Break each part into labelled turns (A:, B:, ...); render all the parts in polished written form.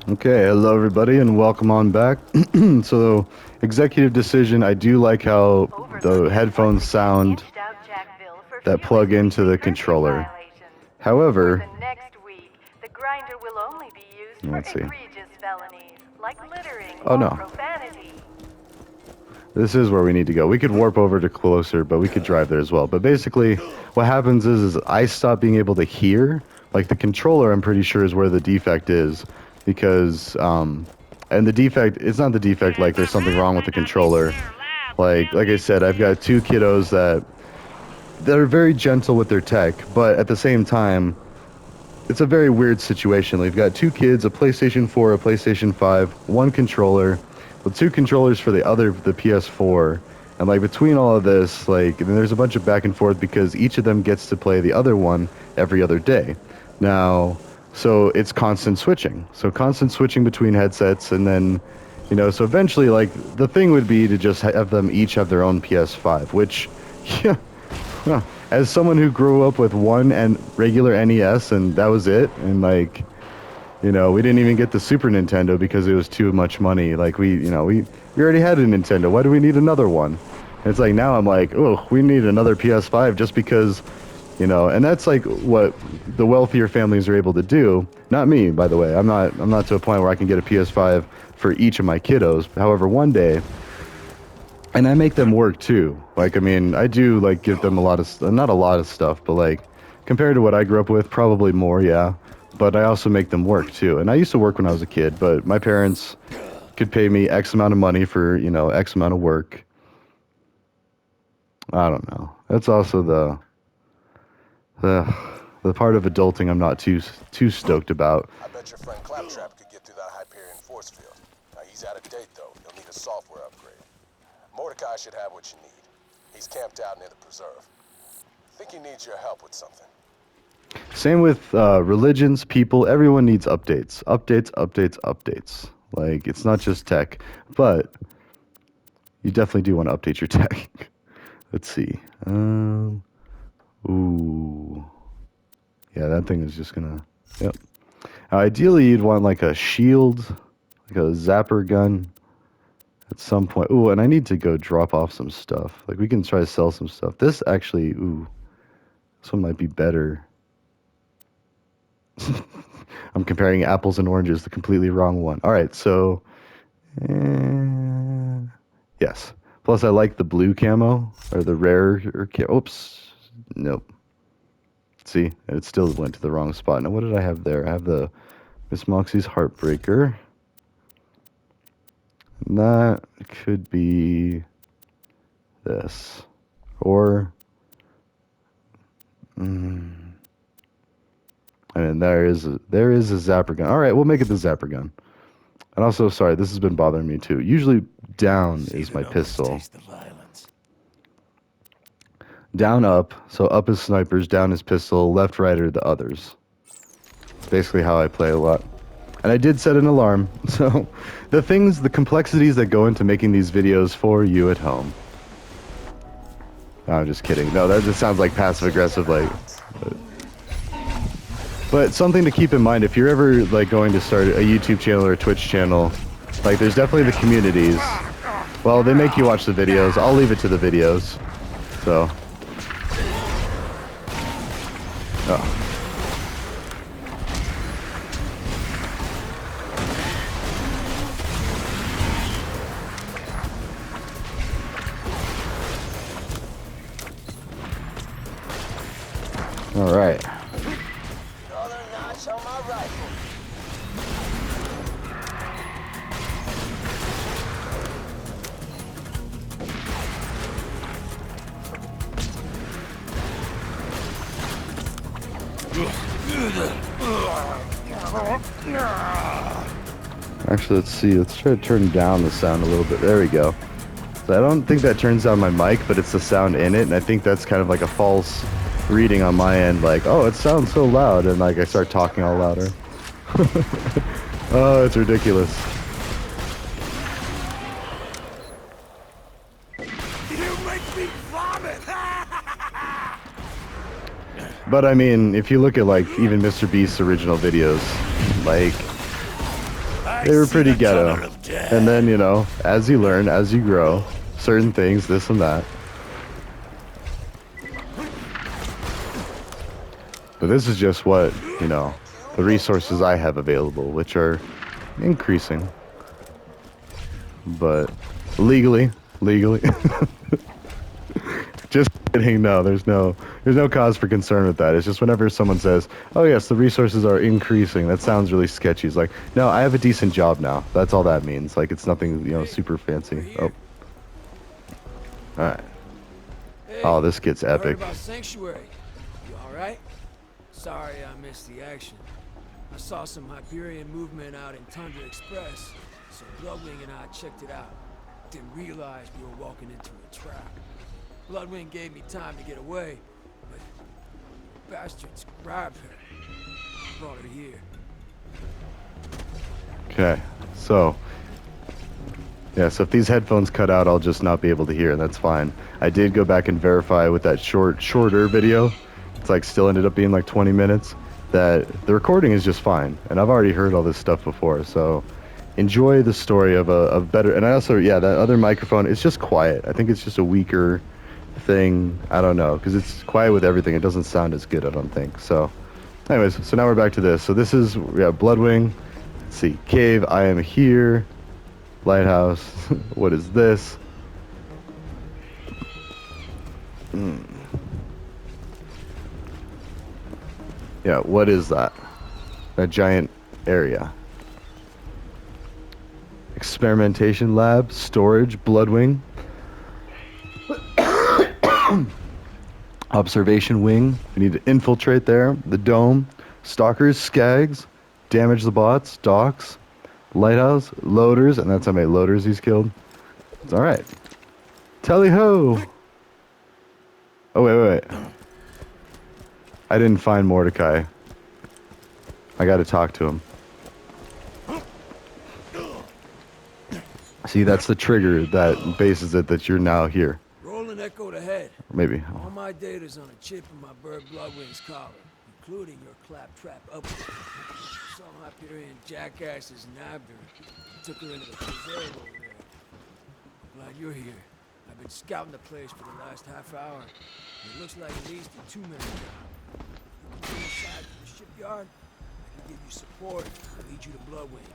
A: Okay, hello everybody and welcome on back. So, executive decision, I do like how the headphones sound that plug into the controller. However,
B: the grinder will only be used for
A: let's see.
B: egregious felonies like littering
A: Oh
B: or
A: no,
B: profanity.
A: this is where we need to go. We could warp over to closer, but we could drive there as well. But basically, what happens is I stop being able to hear. Like the controller, I'm pretty sure is where the defect is, because and the defect, it's not the defect like there's something wrong with the controller. Like I said, I've got two kiddos that are very gentle with their tech, but at the same time, it's a very weird situation. We've got two kids, a PlayStation 4, a PlayStation 5, one controller, with two controllers for the PS4. And like between all of this, like and there's a bunch of back and forth because each of them gets to play the other one every other day. Now, so it's constant switching. So constant switching between headsets, and then so eventually like the thing would be to just have them each have their own PS5, which yeah, huh. As someone who grew up with one and regular NES and that was it, and like, we didn't even get the Super Nintendo because it was too much money. Like we already had a Nintendo. Why do we need another one? And it's like now I'm like, oh, we need another PS5 just because, and that's like what the wealthier families are able to do. Not me, by the way. I'm not to a point where I can get a PS5 for each of my kiddos. However, one day. And I make them work too. Like, I mean, I do like give them a lot of, not a lot of stuff, but like compared to what I grew up with, probably more, yeah. But I also make them work too. And I used to work when I was a kid, but my parents could pay me X amount of money for, X amount of work. I don't know. That's also the part of adulting I'm not too stoked about.
C: I bet your friend Claptrap could get through that Hyperion force field. Now, he's out of date, though. He'll need a software upgrade. Mordecai should have what you need. He's camped out near the preserve. I think he needs your help with something.
A: Same with religions, people. Everyone needs updates. Updates. Like, it's not just tech, but you definitely do want to update your tech. Let's see. Ooh. Yeah, that thing is just gonna... Yep. Ideally, you'd want like a shield, like a zapper gun at some point. Ooh, and I need to go drop off some stuff. Like, we can try to sell some stuff. This actually... Ooh. This one might be better. I'm comparing apples and oranges, the completely wrong one. All right, so yes. Plus, I like the blue camo or the rare. Oops, nope. See, it still went to the wrong spot. Now, what did I have there? I have the Miss Moxie's Heartbreaker. And that could be this, or. And there is a zapper gun. All right, we'll make it the zapper gun. And also, sorry, this has been bothering me too. Usually down is my pistol. Down, up. So up is snipers, down is pistol, left, right are the others. Basically how I play a lot. And I did set an alarm. So the complexities that go into making these videos for you at home. No, I'm just kidding. No, that just sounds like passive aggressive, like... But something to keep in mind, if you're ever like going to start a YouTube channel or a Twitch channel, like there's definitely the communities. Well, they make you watch the videos. I'll leave it to the videos. So. Oh. All right.
C: On my rifle.
A: Actually, let's see. Let's try to turn down the sound a little bit. There we go. So I don't think that turns down my mic, but it's the sound in it, and I think that's kind of like a false reading on my end. Like, oh, it sounds so loud, and like I start talking all louder. Oh, it's ridiculous.
C: You make me vomit.
A: But I mean, if you look at like even Mr. Beast's original videos, like They were pretty ghetto. And then, you know, as you learn, as you grow, certain things, this and that. But this is just what, you know, the resources I have available, which are increasing. But legally. Just kidding. No, there's no cause for concern with that. It's just whenever someone says, "Oh yes, the resources are increasing," that sounds really sketchy. It's like, no, I have a decent job now. That's all that means. Like, it's nothing, you know, super fancy. Oh, all right. Oh, this gets
D: Heard
A: epic.
D: about Sanctuary. You all right? Sorry I missed the action. I saw some Hyperion movement out in Tundra Express, so Bloodwing and I checked it out. Didn't realize we were walking into a trap. Bloodwing gave me time to get away, but bastards grabbed her. Brought her here.
A: Okay, so yeah, so if these headphones cut out, I'll just not be able to hear, and that's fine. I did go back and verify with that shorter video. It's like still ended up being like 20 minutes. That the recording is just fine, and I've already heard all this stuff before. So enjoy the story of a better. And I also, yeah, that other microphone, it's just quiet. I think it's just a weaker thing. I don't know, because it's quiet with everything. It doesn't sound as good, I don't think. So anyways, so now we're back to this. So this is, we have Bloodwing. Let's see, cave, I am here. Lighthouse. What is this? Yeah, what is that? That giant area. Experimentation lab, storage, Bloodwing. Observation wing. We need to infiltrate there. The dome. Stalkers, skags. Damage the bots. Docks. Lighthouse. Loaders. And that's how many loaders he's killed. It's alright. Tally ho! Oh, wait. I didn't find Mordecai. I gotta talk to him. See, that's the trigger that bases it that you're now here.
D: Rolling echoed ahead.
A: Maybe.
D: All my data's on a chip in my bird Bloodwing's collar, including your claptrap upgrade. Some Hyperion jackasses nabbed her. Took her into the preserve over there. Glad you're here. I've been scouting the place for the last half hour. It looks like at least a two-man job. You can go inside to the shipyard. I can give you support. I'll lead you to Bloodwing.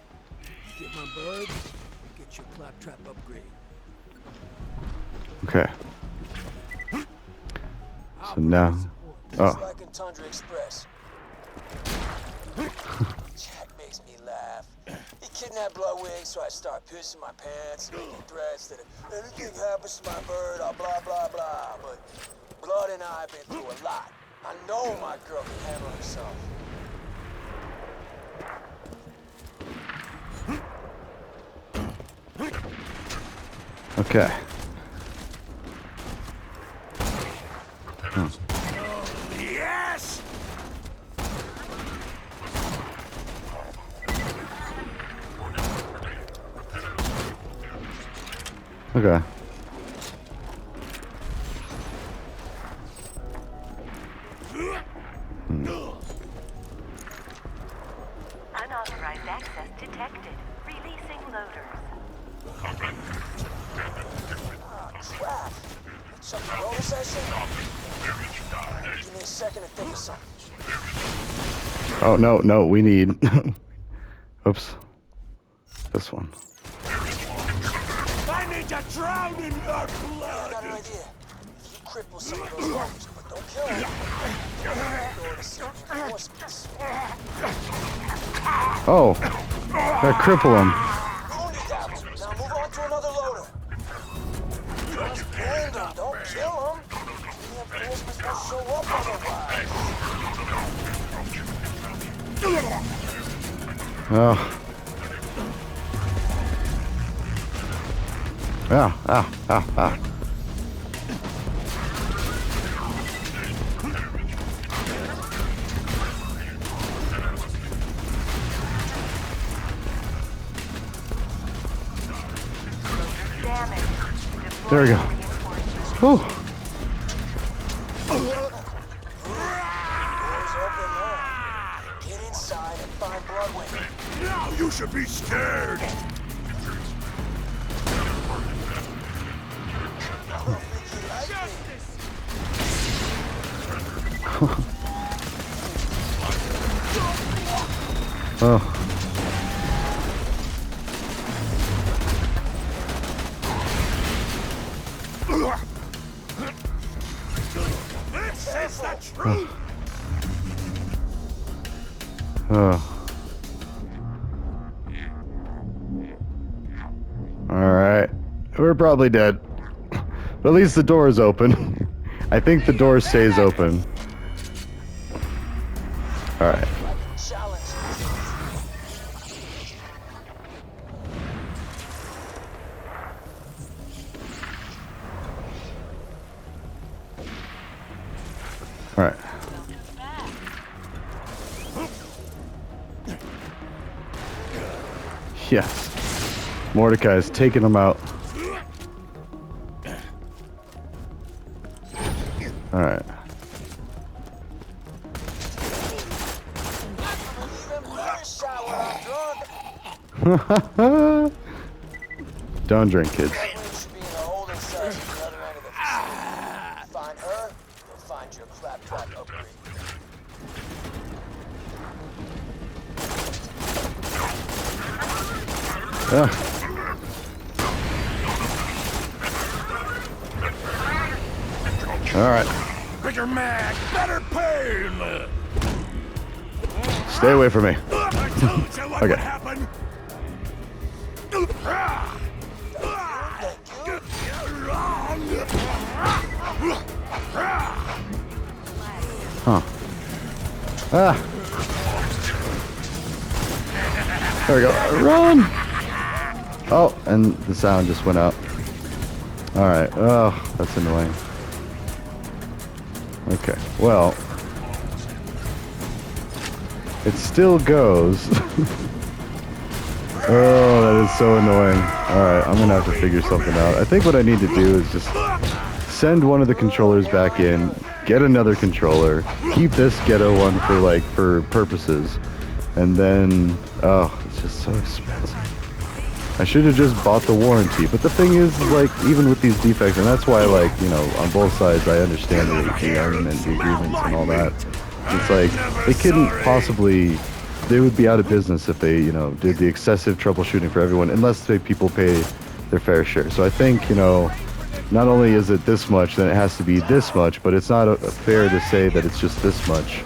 D: You get my bird, you get your claptrap upgrade.
A: Okay. So now.
D: Just
A: Oh.
D: like in Tundra Express. Jack makes me laugh. He kidnapped Bloodwing, so I start pissing my pants, making threats that if anything happens to my bird, I'll blah blah blah. But Blood and I have been through a lot. I know my girl can handle herself.
A: Okay.
D: Yes!
A: Okay.
B: Unauthorized access detected. Releasing loaders.
D: Crap! Something wrong with that shit? Give me a second to think of something.
A: Oh, no, we need. Oops. This one.
D: I need to drown in your blood!
C: I got an idea. You cripple some of those robbers, but don't kill them. Go to some reinforcements.
A: Oh. Gotta cripple him.
C: Wounded that one. Now move on to another loader. Just wound him, don't kill him. Reinforcements will show up otherwise.
A: Oh. Ah.
B: Damage.
A: There we go. Whew.
C: Doors open now. Get inside and find Bloodwing.
E: You should be scared.
A: Oh.
E: This is the truth.
A: Oh. Alright. We're probably dead. But at least the door is open. I think the door stays open. Alright.
C: Challenge.
A: Alright. Yes. Mordecai's taking them out. Alright. Don't drink, kids.
C: Should be in the holding cells at the other end of the facility. Find her, you'll find your claptrap upgrade.
A: Alright.
E: Bigger mag, better pain.
A: Stay away from me.
E: I told you what
A: Okay.
E: would happen.
A: Huh. Ah. There we go. Run! Oh, and the sound just went out. Alright. Oh, that's annoying. Okay. Well. It still goes. Oh, that is so annoying. Alright, I'm gonna have to figure something out. I think what I need to do is just send one of the controllers back in, get another controller, keep this ghetto one for purposes, and then, oh, it's just so expensive. I should have just bought the warranty, but the thing is, like, even with these defects, and that's why, like, you know, on both sides, I understand the argument, the agreements, and all that. It's like, they couldn't possibly, they would be out of business if they, you know, did the excessive troubleshooting for everyone, unless people pay their fair share. So I think, you know, not only is it this much, then it has to be this much, but it's not fair to say that it's just this much.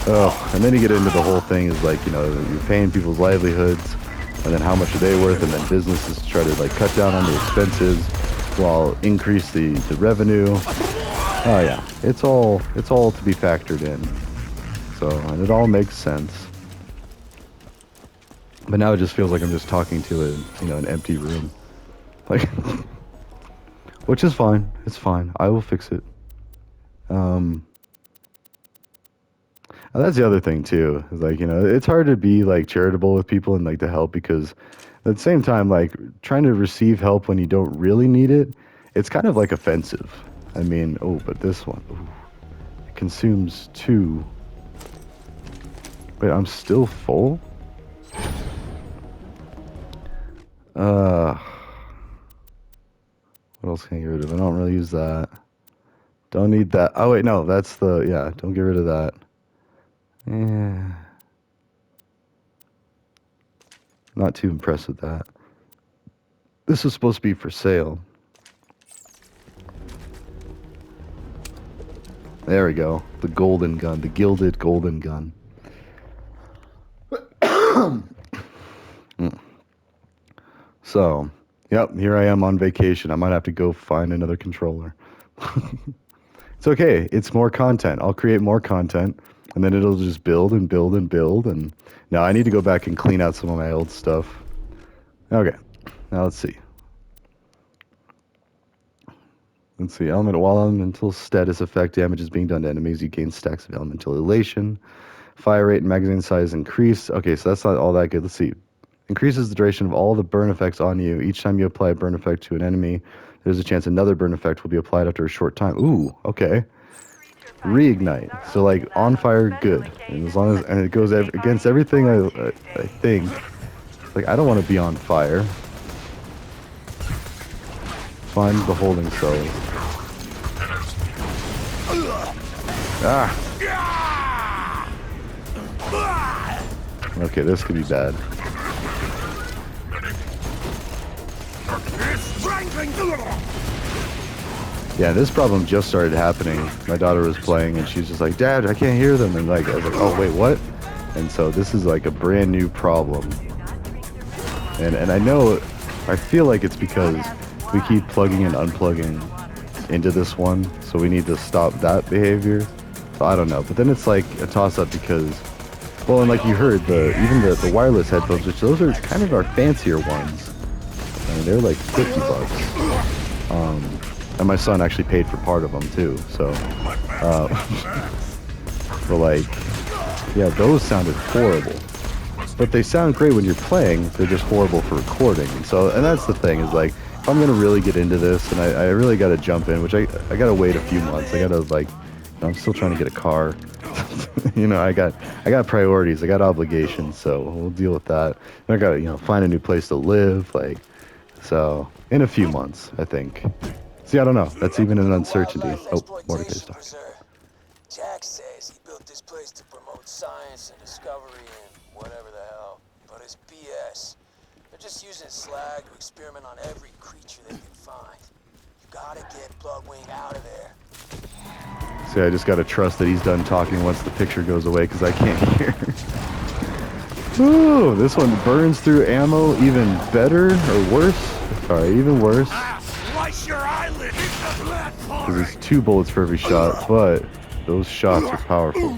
A: Oh, and then you get into the whole thing is like, you know, you're paying people's livelihoods, and then how much are they worth, and then businesses try to like cut down on the expenses while increase the revenue. Oh yeah, it's all to be factored in. So, and it all makes sense. But now it just feels like I'm just talking to an empty room. Like, which is fine. It's fine. I will fix it. And that's the other thing too. Is like, you know, it's hard to be like charitable with people and like to help, because at the same time, like trying to receive help when you don't really need it, it's kind of like offensive. I mean, oh, but this one, ooh, it consumes 2. Wait, I'm still full? What else can I get rid of? I don't really use that. Don't need that. Oh wait, no, that's the, yeah, don't get rid of that. Yeah. Not too impressed with that. This is supposed to be for sale. There we go. The golden gun. The gilded golden gun. So, yep, here I am on vacation. I might have to go find another controller. It's okay. It's more content. I'll create more content, and then it'll just build and build and build. And now I need to go back and clean out some of my old stuff. Okay, now let's see. Let's see. While elemental status effect damage is being done to enemies, you gain stacks of elemental elation. Fire rate and magazine size increase. Okay, so that's not all that good. Let's see. Increases the duration of all the burn effects on you. Each time you apply a burn effect to an enemy, there's a chance another burn effect will be applied after a short time. Ooh, okay. Reignite. So like on fire, good. And as long as, and it goes against everything I think. Like, I don't want to be on fire. Find the holding cells. Ah! Okay, this could be bad. Yeah, this problem just started happening. My daughter was playing and she's just like, Dad, I can't hear them. And like, I was like, oh, wait, what? And so this is like a brand new problem. And I know, I feel like it's because we keep plugging and unplugging into this one. So we need to stop that behavior. So I don't know. But then it's like a toss-up because, well, and like you heard, even the wireless headphones, which those are kind of our fancier ones. I mean, they're like $50. And my son actually paid for part of them too, so, but like, yeah, those sounded horrible, but they sound great when you're playing, they're just horrible for recording, and that's the thing, is like, if I'm gonna really get into this, and I really gotta jump in, which I gotta wait a few months, I gotta like, I'm still trying to get a car, you know, I got priorities, I got obligations, so we'll deal with that, and I gotta, you know, find a new place to live, like, so, in a few months, I think. See, I don't know. That's even an uncertainty. Oh, Mordecai's talking.
D: Jack says he built this place to promote science and discovery and whatever the hell. But it's BS. They're just using slag to experiment on every creature they can find. You gotta get Bloodwing out of there.
A: See, I just gotta trust that he's done talking once the picture goes away, because I can't hear. Ooh, this one burns through ammo even better, or worse. Sorry, even worse.
E: Slice your eyelid into that
A: Because there's 2 bullets for every shot, but those shots are powerful.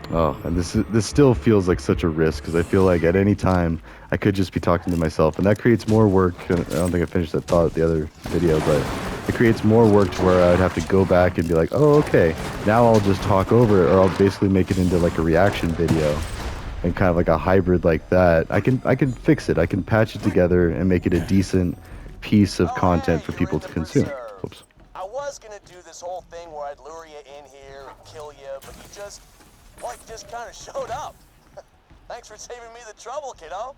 A: Oh, and this still feels like such a risk, because I feel like at any time I could just be talking to myself, and that creates more work. I don't think I finished that thought the other video, but it creates more work to where I'd have to go back and be like, oh, okay, now I'll just talk over it, or I'll basically make it into like a reaction video. And kind of like a hybrid like that. I can fix it. I can patch it together and make it a decent piece of content for people to consume. Whoops.
C: I was gonna do this whole thing where I'd lure you in here and kill you, but you just kind of showed up. Thanks for saving me the trouble, kiddo.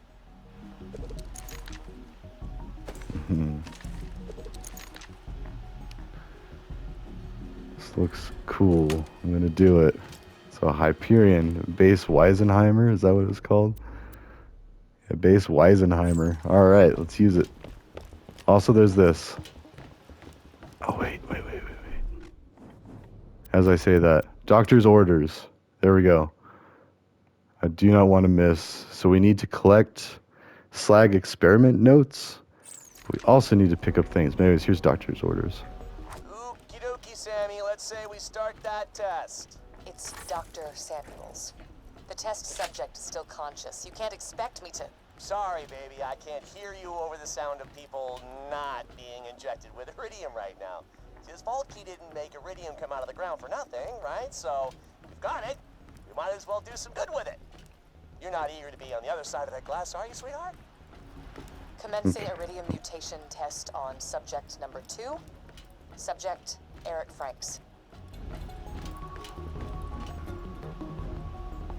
C: This looks cool. I'm gonna do it. So Hyperion, base Weisenheimer, is that what it's called? Yeah, base Weisenheimer. Alright, let's use it. Also, there's this. Oh, wait. As I say that, doctor's orders. There we go. I do not want to miss. So we need to collect slag experiment notes. We also need to pick up things. Anyways, here's doctor's orders. Okie dokie, Sammy. Let's say we start that test.
F: It's Dr. Samuels. The test subject is still conscious. You can't expect me to...
C: Sorry, baby, I can't hear you over the sound of people not being injected with iridium right now. See, this Volkey didn't make iridium come out of the ground for nothing, right? So, we've got it. We might as well do some good with it. You're not eager to be on the other side of that glass, are you, sweetheart?
F: Commencing iridium mutation test on subject number 2. Subject, Eric Franks.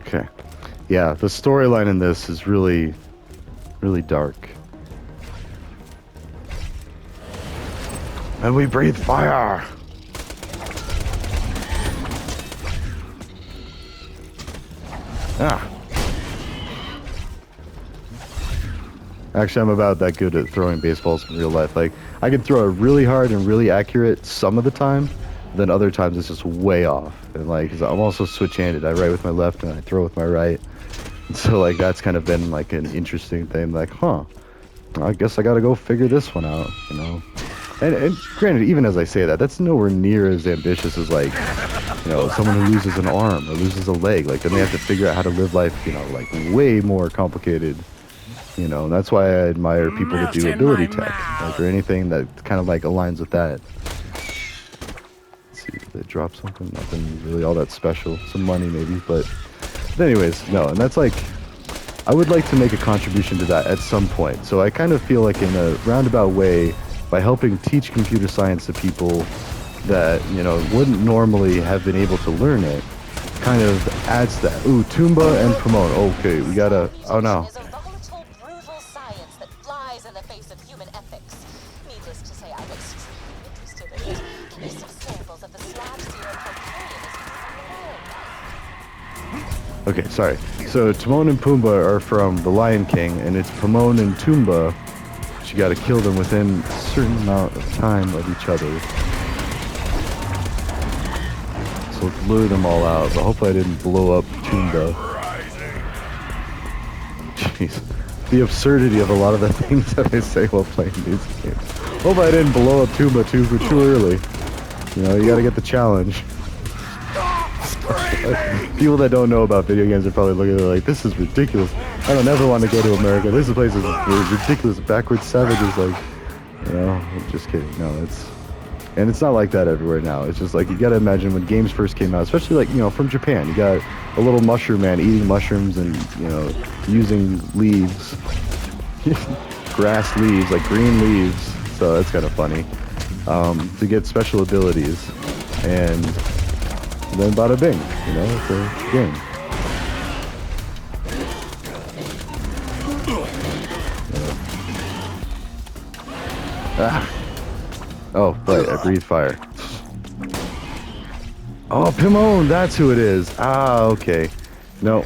A: Okay. Yeah, the storyline in this is really, really dark. And we breathe fire! Ah. Actually, I'm about that good at throwing baseballs in real life. Like, I can throw it really hard and really accurate some of the time, then other times it's just way off. And like, 'cause I'm also switch-handed. I write with my left and I throw with my right. And so like, that's kind of been like an interesting thing. Like, huh, I guess I gotta go figure this one out, you know? And granted, even as I say that, that's nowhere near as ambitious as like, you know, someone who loses an arm or loses a leg. Like, then they have to figure out how to live life, you know, like way more complicated. You know, and that's why I admire people that do ability tech, like, or anything that kind of like aligns with that. Let's see, did they drop something? Nothing really all that special. Some money maybe, but anyways, no. And that's like, I would like to make a contribution to that at some point. So I kind of feel like in a roundabout way, by helping teach computer science to people, that, you know, wouldn't normally have been able to learn it kind of adds that. Ooh, Toomba and Pomone. Okay, we gotta. Oh no.
F: Is a volatile, brutal science that flies in the face of human ethics. Needless to say, I'm extremely interested in it. Give me some samples of the slag serum Hyperion is.
A: Okay, sorry. So Timon and Pumbaa are from The Lion King, and it's Pomone and Toomba. But you gotta kill them within a certain amount of time of each other. So let's lure them all out. But hopefully I didn't blow up Toomba. Jeez. The absurdity of a lot of the things that I say while playing these games. Hopefully I didn't blow up Toomba too early. You know, you gotta get the challenge. People that don't know about video games are probably looking at it like, this is ridiculous. I don't ever want to go to America. This place is ridiculous. Backward savages, like, you know, I'm just kidding. No, and it's not like that everywhere now. It's just like, you gotta imagine when games first came out, especially like, you know, from Japan, you got a little mushroom man eating mushrooms and, you know, using leaves, grass leaves, like green leaves. So that's kind of funny, to get special abilities. And then bada bing, you know, it's a game. Ah. Oh, right, I breathe fire. Oh, Pimone, that's who it is. Ah, okay. No.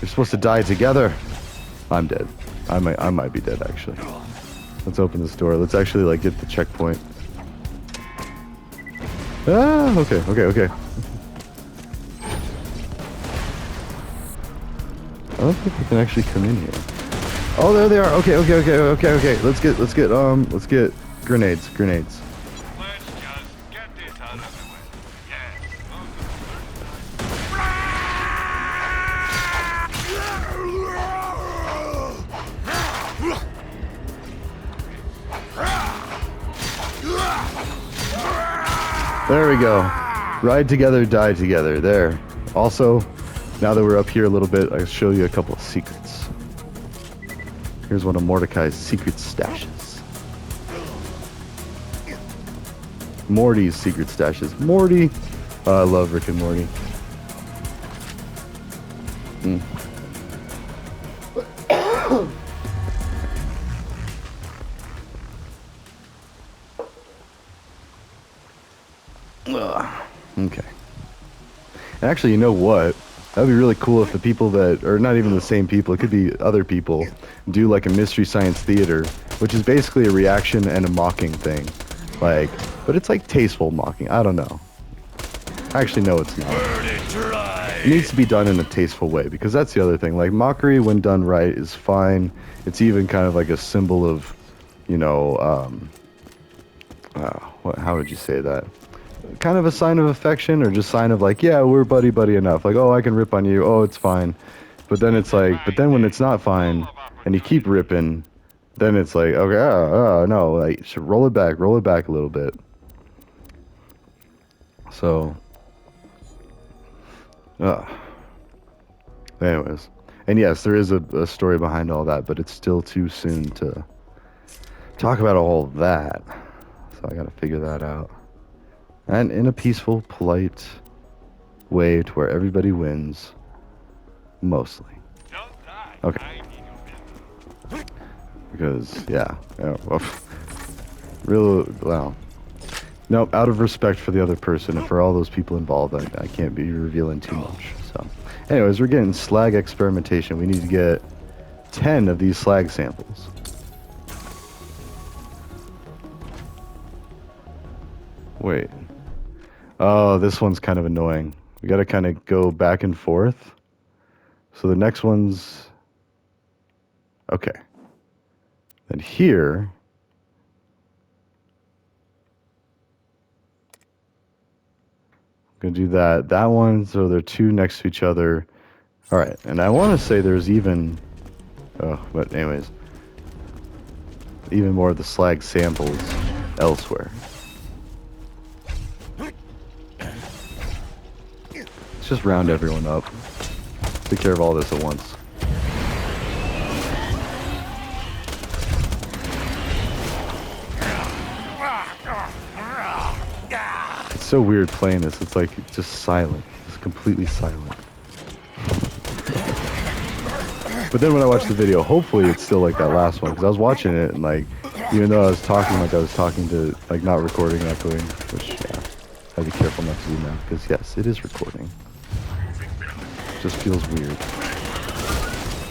A: You're supposed to die together. I'm dead. I might be dead, actually. Let's open this door. Let's actually, like, get the checkpoint. Ah, okay. I don't think we can actually come in here. Oh, there they are. Okay. Let's get grenades.
E: Let's just get this out of the way.
A: There we go. Ride together, die together. There. Also, now that we're up here a little bit, I'll show you a couple of secrets. Here's one of Mordecai's secret stashes. Morty's secret stashes. Morty. Oh, I love Rick and Morty. Okay. Actually, you know what? That'd be really cool if the people that, or not even the same people, it could be other people, do like a Mystery Science Theater, which is basically a reaction and a mocking thing. Like, but it's like tasteful mocking. I don't know. Actually, no, it's not. It needs to be done in a tasteful way, because that's the other thing. Like, mockery, when done right, is fine. It's even kind of like a symbol of, you know, how would you say that? Kind of a sign of affection, or just sign of like, yeah, we're buddy enough. Like, oh, I can rip on you. Oh, it's fine. But then it's like, but then when it's not fine, and you keep ripping, then it's like, okay, no, like, you should roll it back a little bit. So, anyways, and yes, there is a story behind all that, but it's still too soon to talk about all that. So I gotta figure that out. And in a peaceful, polite way to where everybody wins. Mostly. Okay. Because, yeah. Well. Nope, out of respect for the other person and for all those people involved, I can't be revealing too much. So, anyways, we're getting slag experimentation. We need to get 10 of these slag samples. Wait. Oh, this one's kind of annoying. We gotta kind of go back and forth. So the next one's... Okay. Then here... I'm gonna do that. That one, so they're two next to each other. Alright, and I want to say there's even... Oh, but anyways. Even more of the slag samples elsewhere. Let's just round everyone up. Take care of all this at once. so weird playing this. It's like just silent. It's completely silent. But then when I watch the video, hopefully it's still like that last one, because I was watching it and like, even though I was talking like I was talking to, like, not recording, echoing, which, yeah, I'd be careful not to do now, because yes, it is recording. It just feels weird.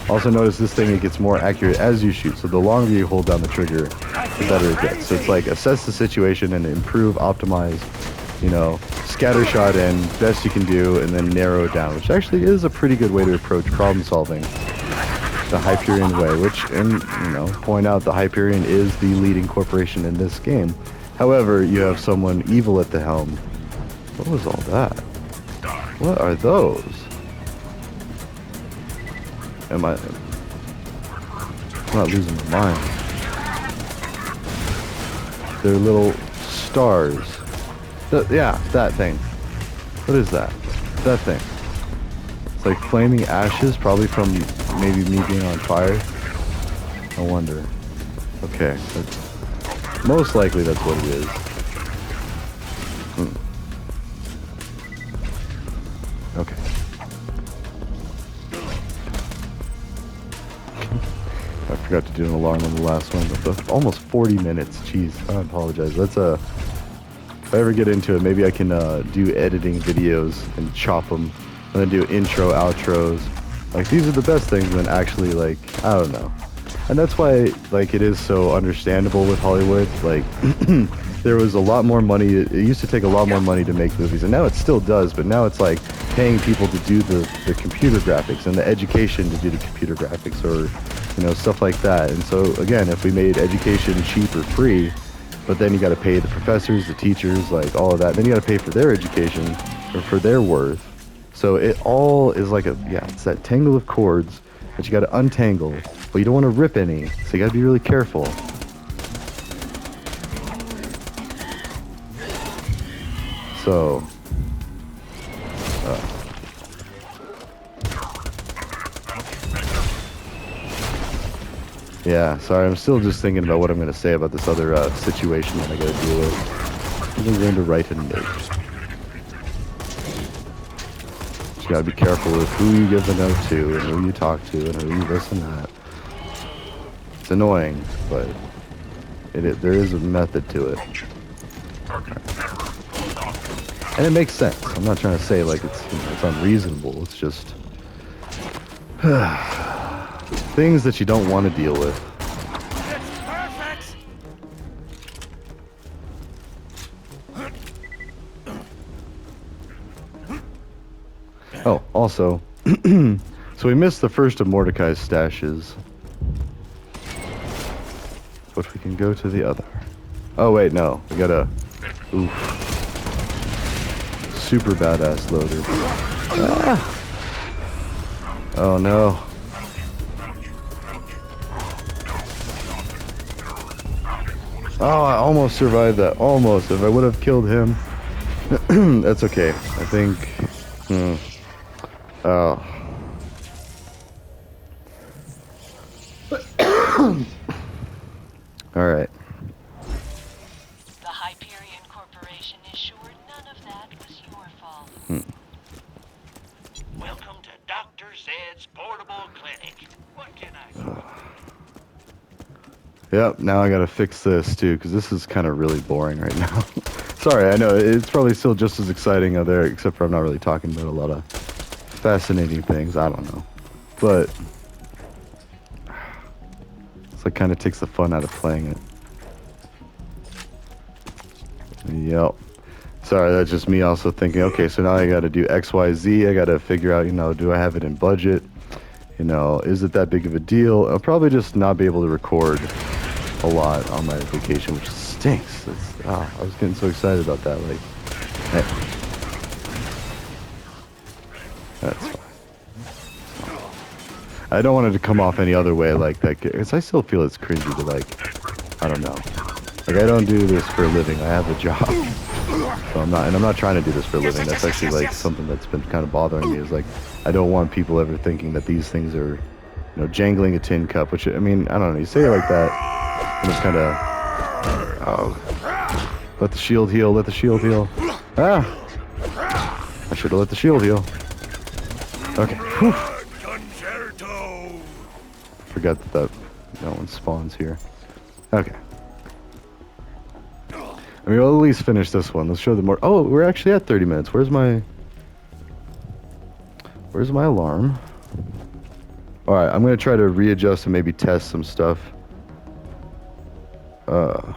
A: Also notice this thing, it gets more accurate as you shoot, so the longer you hold down the trigger, the better it gets. So it's like assess the situation and improve, optimize, you know, scatter shot in, best you can do, and then narrow it down, which actually is a pretty good way to approach problem solving. The Hyperion way, which, and you know, point out the Hyperion is the leading corporation in this game. However, you have someone evil at the helm. What was all that? What are those? I'm not losing my mind. They're little stars. Yeah, that thing. What is that? That thing. It's like flaming ashes, probably from maybe me being on fire. I wonder. Okay, most likely that's what it is. Okay. I forgot to do an alarm on the last one, but almost 40 minutes. Jeez, I apologize. That's if I ever get into it, maybe I can do editing videos and chop them, and then do intro, outros. Like, these are the best things, and then actually, like, I don't know. And that's why, like, it is so understandable with Hollywood. Like, there was a lot more money. It used to take a lot more money to make movies, and now it still does, but now it's like paying people to do the computer graphics and the education to do the computer graphics, or, you know, stuff like that. And so, again, if we made education cheap or free, but then you got to pay the professors, the teachers, like, all of that, then you got to pay for their education or for their worth. So it all is like it's that tangle of cords that you got to untangle, but you don't want to rip any, so you got to be really careful. So, yeah, sorry, I'm still just thinking about what I'm going to say about this other situation that I got to deal with. I'm going to write a note. You gotta be careful with who you give the note to, and who you talk to, and who you this and that. It's annoying, but there is a method to it. And it makes sense. I'm not trying to say like it's unreasonable. It's just things that you don't want to deal with. Oh, also, so we missed the first of Mordecai's stashes, but we can go to the other. Oh wait, no, we gotta, oof, super badass loader. Ah! Oh no. Oh, I almost survived that, almost. If I would have killed him, that's okay, I think, Oh. Alright.
B: The Hyperion Corporation is sure none of that was your fault.
E: Welcome to Dr. Zed's portable clinic. What can I do?
A: Yep, now I gotta fix this too, because this is kind of really boring right now. Sorry, I know, it's probably still just as exciting out there, except for I'm not really talking about a lot of fascinating things, I don't know. But it's like kind of takes the fun out of playing it. Yep. Sorry, that's just me also thinking, okay, so now I gotta do X, Y, Z, I gotta figure out, you know, do I have it in budget? You know, is it that big of a deal? I'll probably just not be able to record a lot on my vacation, which stinks. I was getting so excited about that, like, hey. That's fine. I don't want it to come off any other way like that, because I still feel it's cringy to, like, I don't know. Like, I don't do this for a living. I have a job. So I'm not trying to do this for a living. That's actually, like, something that's been kind of bothering me, is, like, I don't want people ever thinking that these things are, you know, jangling a tin cup, which, I mean, I don't know. You say it like that, and it's kind of, oh. Let the shield heal. Let the shield heal. Ah! I should have let the shield heal. Okay. Whew.
E: Concerto.
A: Forgot that one spawns here. Okay. I mean, we'll at least finish this one. Let's show them more. Oh, we're actually at 30 minutes. Where's my alarm? All right, I'm gonna try to readjust and maybe test some stuff. Oh,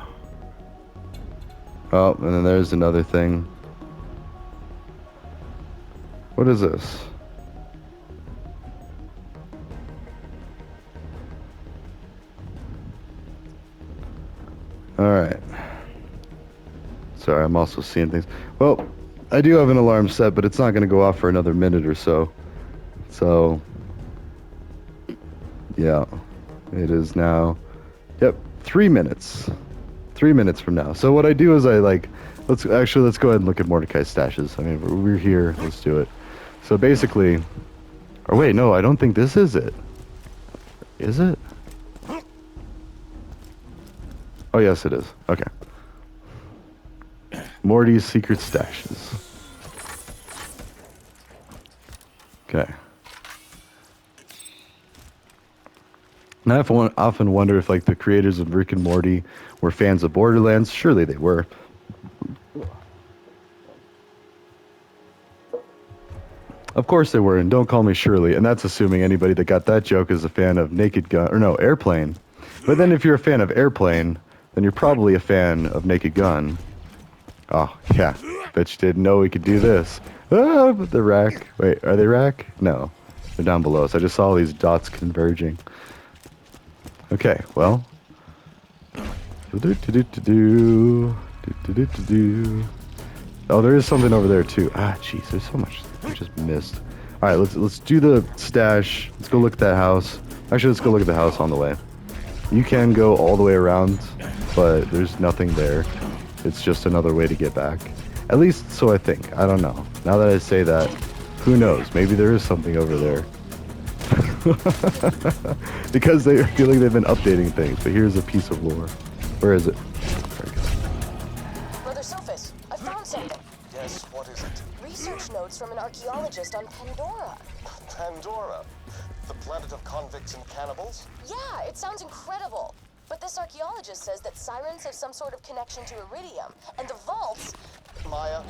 A: and then there's another thing. What is this? All right. Sorry, I'm also seeing things. Well, I do have an alarm set, but it's not going to go off for another minute or so. So, yeah, it is now. Yep, 3 minutes. 3 minutes from now. So what I do is let's go ahead and look at Mordecai's stashes. I mean, we're here. Let's do it. So basically, or wait, no, I don't think this is it. Is it? Oh yes, it is. Okay. Morty's secret stashes. Okay. And I often wonder if, like, the creators of Rick and Morty were fans of Borderlands. Surely they were. Of course they were, and don't call me Shirley. And that's assuming anybody that got that joke is a fan of Naked Gun, or no, Airplane. But then if you're a fan of Airplane, then you're probably a fan of Naked Gun. Oh, yeah. Bet you didn't know we could do this. Ah, but the rack. Wait, are they rack? No. They're down below, so I just saw all these dots converging. Okay, well. Oh, there is something over there too. Ah, jeez, there's so much I just missed. All right, let's do the stash. Let's go look at that house. Actually, let's go look at the house on the way. You can go all the way around, but there's nothing there. It's just another way to get back. At least, so I think. I don't know. Now that I say that, who knows? Maybe there is something over there. Because they feel like they've been updating things. But here's a piece of lore. Where is it? There we go.
F: Brother Sophus, I found something.
C: Yes, what is it?
F: Research notes from an archaeologist on Pandora.
C: Pandora? The planet of convicts and cannibals?
F: Yeah, it sounds incredible. But this archaeologist says that sirens have some sort of connection to Iridium, and the vaults...
C: Maya,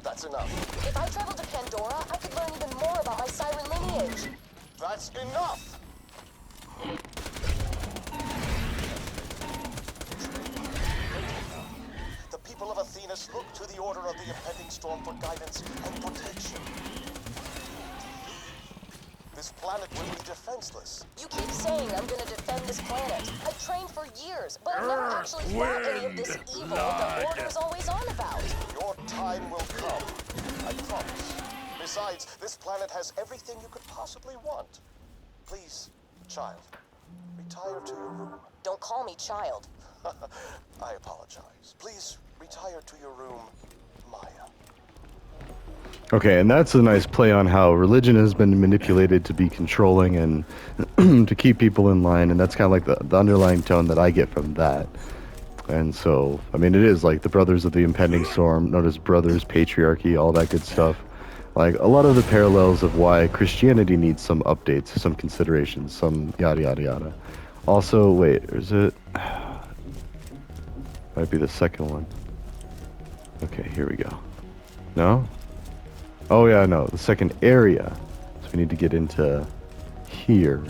C: that's enough.
F: If I traveled to Pandora, I could learn even more about my siren lineage.
C: That's enough! The people of Athenas look to the Order of the Impending Storm for guidance and protection. This planet will be defenseless.
F: You keep saying I'm gonna defend this planet. I've trained for years, but I've never actually fought any of this evil that the Order is always on about.
C: Your time will come. I promise. Besides, this planet has everything you could possibly want. Please, child, retire to your room.
F: Don't call me child.
C: I apologize. Please retire to your room, Maya.
A: Okay, and that's a nice play on how religion has been manipulated to be controlling and to keep people in line, and that's kind of like the underlying tone that I get from that. And so, I mean, it is like the Brothers of the Impending Storm, known as Brothers, Patriarchy, all that good stuff. Like, a lot of the parallels of why Christianity needs some updates, some considerations, some yada yada yada. Also, wait, is it... Might be the second one. Okay, here we go. No? Oh yeah, no, the second area. So we need to get into here.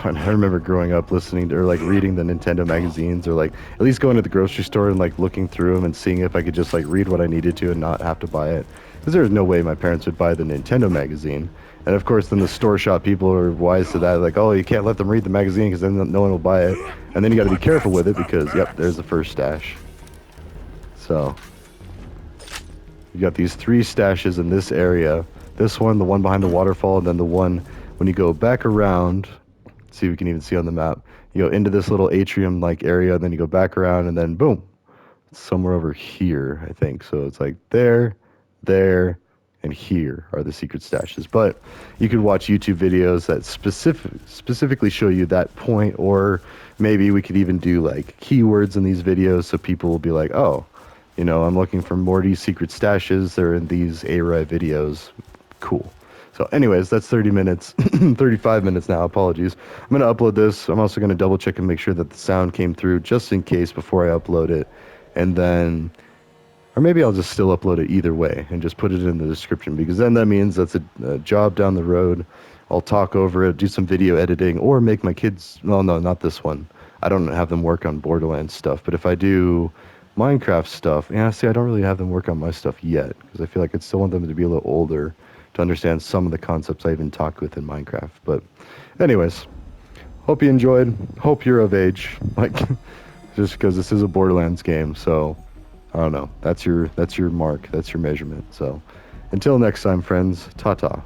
A: And I remember growing up listening to, or like reading the Nintendo magazines, or like at least going to the grocery store and like looking through them and seeing if I could just like read what I needed to and not have to buy it. Because there was no way my parents would buy the Nintendo magazine. And of course then the store shop people are wise to that, like, oh, you can't let them read the magazine because then no one will buy it. And then you got to be careful with it because, yep, there's the first stash. So... you got these 3 stashes in this area. This one, the one behind the waterfall, and then the one when you go back around. See if we can even see on the map. You go into this little atrium-like area, and then you go back around, and then boom. It's somewhere over here, I think. So it's like there, and here are the secret stashes. But you could watch YouTube videos that specifically show you that point, or maybe we could even do like keywords in these videos so people will be like, oh, You know, I'm looking for Morty's secret stashes. They're in these A-Rye videos. Cool. So anyways, that's 30 minutes, 35 minutes now, apologies. I'm going to upload this. I'm also going to double check and make sure that the sound came through just in case before I upload it. And then, or maybe I'll just still upload it either way and just put it in the description, because then that means that's a job down the road. I'll talk over it, do some video editing, or make my kids, well, no, not this one. I don't have them work on Borderlands stuff, but if I do Minecraft stuff, yeah, see, I don't really have them work on my stuff yet, because I feel like I still want them to be a little older to understand some of the concepts I even talked with in Minecraft. But anyways, hope you enjoyed. Hope you're of age, like, just because this is a Borderlands game. So I don't know. That's your mark. That's your measurement. So until next time, friends. Ta-ta.